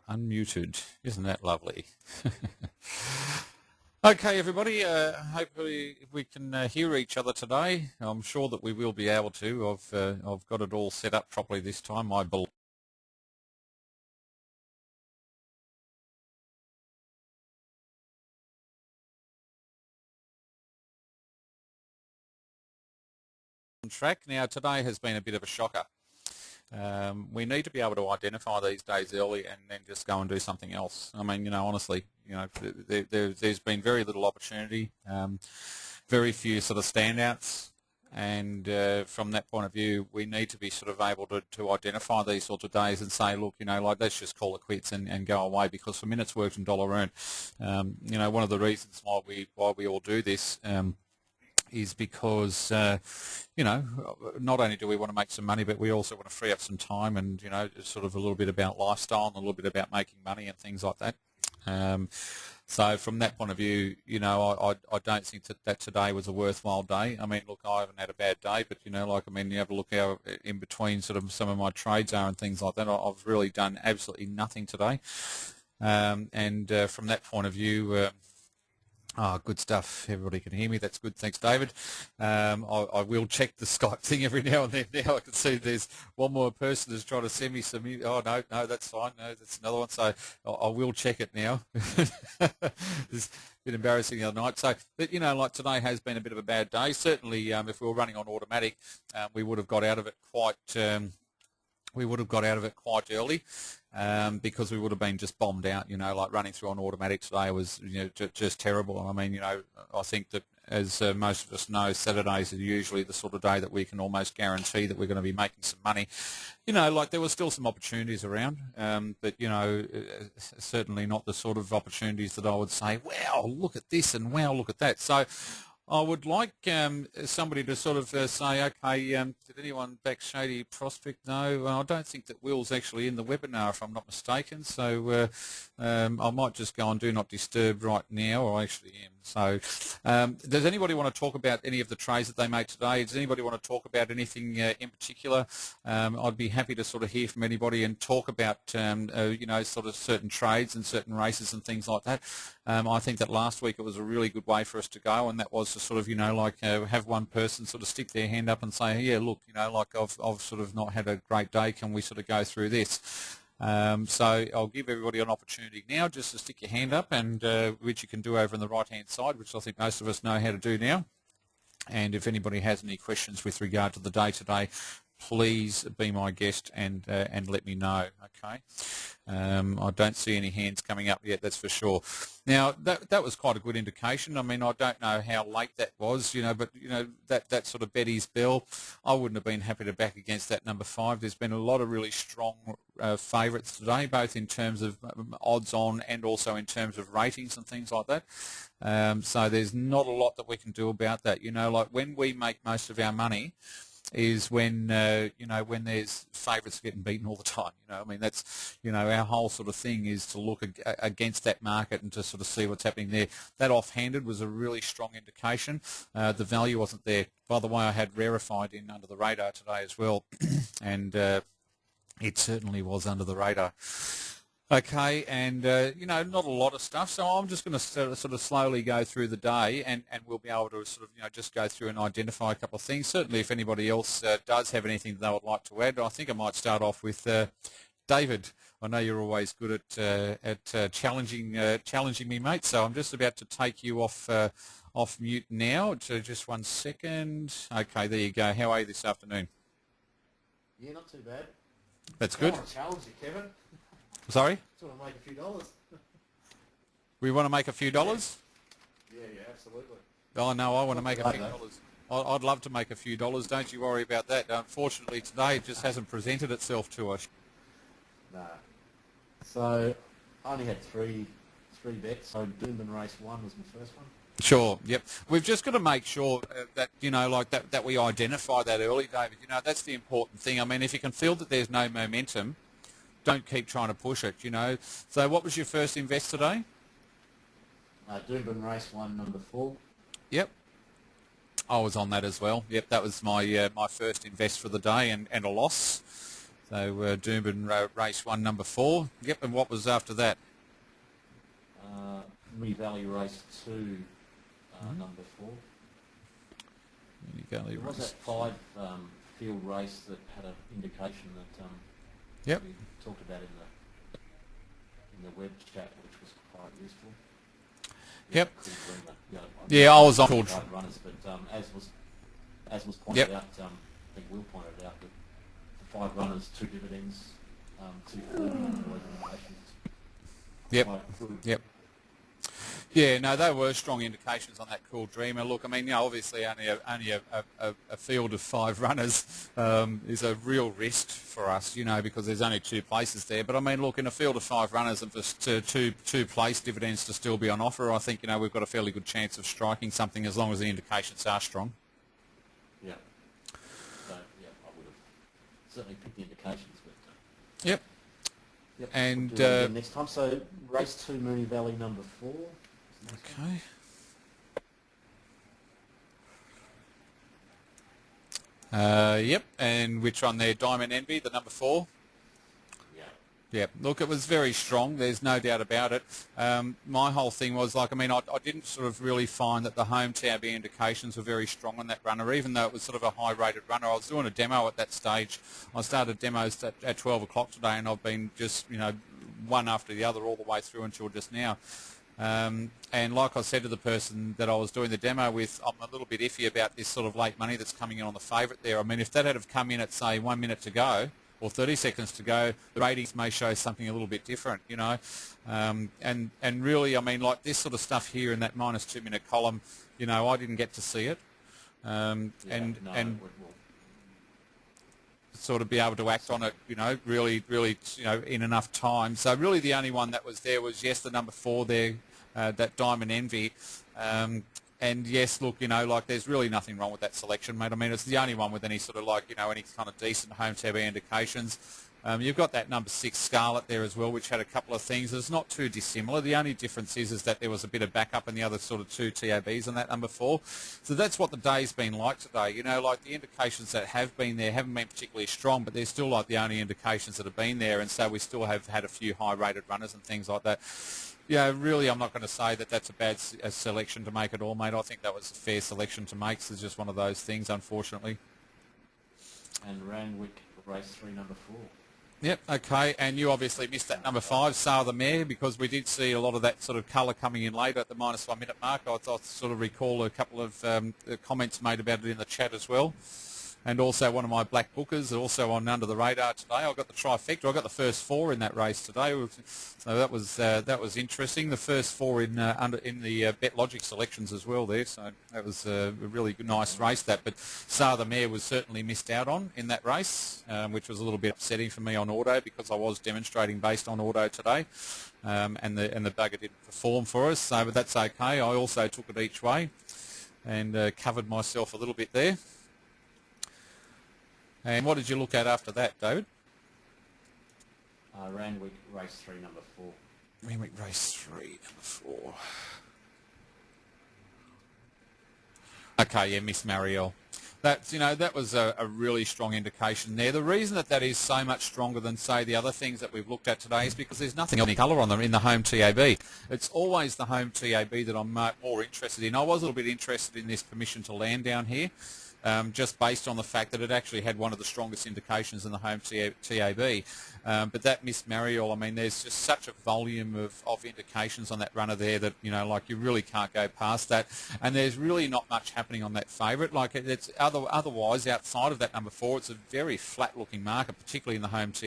Unmuted. Isn't that lovely? Okay, everybody. Hopefully we can hear each other today. I'm sure that we will be able to. I've got it all set up properly this time, I believe. Track. Now, today has been a bit of a shocker. We need to be able to identify these days early and then just go and do something else. I mean, honestly, there's been very little opportunity, very few sort of standouts, and from that point of view, we need to be sort of able to identify these sorts of days and say, look, like let's just call it quits and go away, because for minutes worked and dollar earned, one of the reasons why we all do this. Is because, not only do we want to make some money, but we also want to free up some time and, sort of a little bit about lifestyle and a little bit about making money and things like that. So from that point of view, I don't think that today was a worthwhile day. I mean, look, I haven't had a bad day, but, you have a look how in between sort of some of my trades are and things like that. I've really done absolutely nothing today. And from that point of view, good stuff. Everybody can hear me. That's good. Thanks, David. I will check the Skype thing every now and then. Now I can see there's one more person who's trying to send me some. Oh, no, that's fine. No, that's another one. So I will check it now. It's a bit embarrassing the other night. So, but, like today has been a bit of a bad day. Certainly, if we were running on automatic, we would have got out of it quite early, because we would have been just bombed out, like running through on automatic today was, just terrible. I mean, I think that as most of us know, Saturdays are usually the sort of day that we can almost guarantee that we're going to be making some money. Like there were still some opportunities around, but, certainly not the sort of opportunities that I would say, wow, look at this and wow, look at that. So I would like somebody to sort of say, okay, did anyone back Shady Prospect? No, I don't think that Will's actually in the webinar, if I'm not mistaken. So I might just go on Do Not Disturb right now, or I actually am. So does anybody want to talk about any of the trades that they made today? Does anybody want to talk about anything in particular? I'd be happy to sort of hear from anybody and talk about, sort of certain trades and certain races and things like that. I think that last week it was a really good way for us to go, and that was to sort of, have one person sort of stick their hand up and say, yeah, look, I've sort of not had a great day. Can we sort of go through this? So I'll give everybody an opportunity now just to stick your hand up, and which you can do over on the right-hand side, which I think most of us know how to do now. And if anybody has any questions with regard to the day today, please be my guest and let me know. Okay. I don't see any hands coming up yet, that's for sure. Now that was quite a good indication. I mean, I don't know how late that was, but that sort of Betty's bell, I wouldn't have been happy to back against that number 5. There's been a lot of really strong favourites today, both in terms of odds on and also in terms of ratings and things like that. So there's not a lot that we can do about that. Like when we make most of our money is when when there's favourites getting beaten all the time. I mean, that's our whole sort of thing is to look against that market and to sort of see what's happening there. That offhanded was a really strong indication. The value wasn't there. By the way, I had rarefied in under the radar today as well, and it certainly was under the radar. Okay, and not a lot of stuff, so I'm just going to sort of slowly go through the day, and we'll be able to sort of just go through and identify a couple of things. Certainly, if anybody else does have anything that they would like to add, I think I might start off with David. I know you're always good at challenging me, mate. So I'm just about to take you off mute now. So just 1 second. Okay, there you go. How are you this afternoon? Yeah, not too bad. That's good. I want to challenge you, Kevin. Sorry? Just want to make a few dollars. We want to make a few dollars? Yeah, absolutely. Oh, no, I want to make a few dollars. I'd love to make a few dollars. Don't you worry about that. Unfortunately, today it just hasn't presented itself to us. Nah. So, I only had three bets. So, Doomben Race 1 was my first one. Sure, yep. We've just got to make sure that, that we identify that early, David. That's the important thing. I mean, if you can feel that there's no momentum, don't keep trying to push it, So what was your first invest today? Doomben Race 1, number 4. Yep. I was on that as well. Yep, that was my my first invest for the day and a loss. So Doomben race 1, number 4. Yep, and what was after that? Moonee Valley race 2, number 4. Moonee Valley There was race. that 5 field race that had an indication that Yep. we talked about in the web chat, which was quite useful. Yep. Cool dreamer. Yeah, I was on called called. runners, but as was pointed out, I think Will pointed out that the 5 runners, 2 dividends, 2 eliminations. Yep. Quite good. Yep. Yeah, no, they were strong indications on that Cool Dreamer. Look, I mean, you know, obviously only a field of 5 runners is a real risk for us, you know, because there's only 2 places there. But I mean, look, in a field of 5 runners and for two place dividends to still be on offer, I think, you know, we've got a fairly good chance of striking something as long as the indications are strong. Yeah. So, yeah, I would have certainly picked the indications, but... Yep. Yep, And we'll do that again next time. So race 2, Moonee Valley, number 4. Okay. Yep, and which one there? Diamond Envy, the number 4. Yeah. Yep. Look, it was very strong. There's no doubt about it. My whole thing was like, I mean, I didn't sort of really find that the home TAB indications were very strong on that runner, even though it was sort of a high-rated runner. I was doing a demo at that stage. I started demos at 12 o'clock today, and I've been just, you know, one after the other all the way through until just now. And like I said to the person that I was doing the demo with, I'm a little bit iffy about this sort of late money that's coming in on the favourite there. I mean, if that had have come in at, say, 1 minute to go or 30 seconds to go, the ratings may show something a little bit different, you know. And really, I mean, like this sort of stuff here in that minus 2 minute column, you know, I didn't get to see it. And sort of be able to act on it, you know, really, you know, in enough time. So really the only one that was there was, yes, the number 4 there, that Diamond Envy. And yes, look, you know, like there's really nothing wrong with that selection, mate. I mean, it's the only one with any sort of like, you know, any kind of decent home TAB indications. You've got that number 6 Scarlet there as well, which had a couple of things. It's not too dissimilar. The only difference is that there was a bit of backup in the other sort of 2 TABs on that number 4. So that's what the day's been like today. You know, like the indications that have been there haven't been particularly strong, but they're still like the only indications that have been there. And so we still have had a few high-rated runners and things like that. Yeah, really, I'm not going to say that that's a bad selection to make at all, mate. I think that was a fair selection to make. So it's just one of those things, unfortunately. And Randwick, race 3, number 4. Yep, okay, and you obviously missed that number 5, Sar the Mare, because we did see a lot of that sort of colour coming in later at the minus 1 minute mark. I sort of recall a couple of comments made about it in the chat as well. And also one of my black bookers, also on Under the Radar today. I got the trifecta. I got the first 4 in that race today, so that was interesting. The first 4 in the BetLogic selections as well there. So that was a really nice race. That, but Sar the Mare was certainly missed out on in that race, which was a little bit upsetting for me on auto because I was demonstrating based on auto today, and the bugger didn't perform for us. So, but that's okay. I also took it each way and covered myself a little bit there. And what did you look at after that, David? Randwick, race 3, number 4. Randwick, race 3, number 4. Okay, yeah, Miss Marielle. That's, you know, that was a really strong indication there. The reason that is so much stronger than, say, the other things that we've looked at today is because there's nothing any colour on them in the home TAB. It's always the home TAB that I'm more interested in. I was a little bit interested in this permission to land down here. Just based on the fact that it actually had one of the strongest indications in the home TAB. But that Miss Mariel, I mean, there's just such a volume of indications on that runner there that, you know, like you really can't go past that. And there's really not much happening on that favourite. Like it's otherwise, outside of that number 4, it's a very flat-looking marker, particularly in the home TAB.